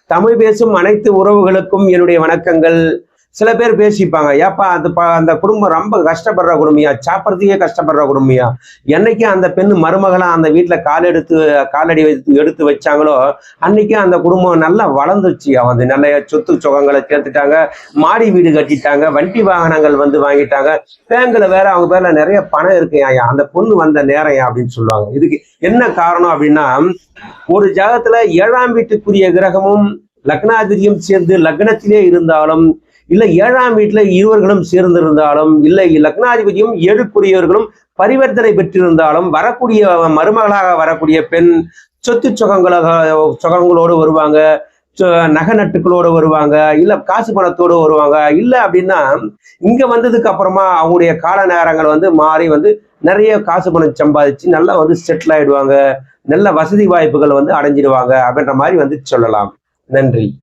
தமிழ் பேசும் அனைத்து உறவுகளுக்கும் என்னுடைய வணக்கங்கள். சில பேர் பேசிப்பாங்க, ஏப்பா அந்த குடும்பம் ரொம்ப கஷ்டப்படுற குடும்பியா, சாப்பிட்றதுக்கே கஷ்டப்படுற குடும்பியா, என்னைக்கு அந்த பெண்ணு மருமகளா அந்த வீட்டுல காலடி எடுத்து வச்சாங்களோ அன்னைக்கு அந்த குடும்பம் நல்லா வளர்ந்துச்சு. அவங்க நல்ல சொத்து சுகங்களை சேர்த்துட்டாங்க, மாடி வீடு கட்டிட்டாங்க, வண்டி வாகனங்கள் வந்து வாங்கிட்டாங்க, பேங்க்ல வேற அவங்க பேர்ல நிறைய பணம் இருக்கு, அந்த பொண்ணு வந்த நேரம் அப்படின்னு சொல்லுவாங்க. இதுக்கு என்ன காரணம் அப்படின்னா, ஒரு ஜாதகத்துல 7ஆம் வீட்டுக்குரிய கிரகமும் லக்னாதிபதியும் சேர்ந்து லக்னத்திலே இருந்தாலும், இல்ல 7ஆம் வீட்டுல இருவர்களும் சேர்ந்திருந்தாலும், இல்லை லக்னாதிபதியும் 7க்குரியவர்களும் பரிவர்த்தனை பெற்றிருந்தாலும், வரக்கூடிய மருமகளாக வரக்கூடிய பெண் சொத்து சுகங்களோடு வருவாங்க, நகை நட்டுக்களோடு வருவாங்க, இல்ல காசு பணத்தோடு வருவாங்க. இல்ல அப்படின்னா இங்க வந்ததுக்கு அப்புறமா அவங்களுடைய கால நேரங்கள் வந்து மாறி வந்து நிறைய காசு பணம் சம்பாதிச்சு நல்லா வந்து செட்டில் ஆயிடுவாங்க, நல்ல வசதி வாய்ப்புகள் வந்து அடைஞ்சிடுவாங்க அப்படின்ற மாதிரி வந்து சொல்லலாம். நன்றி.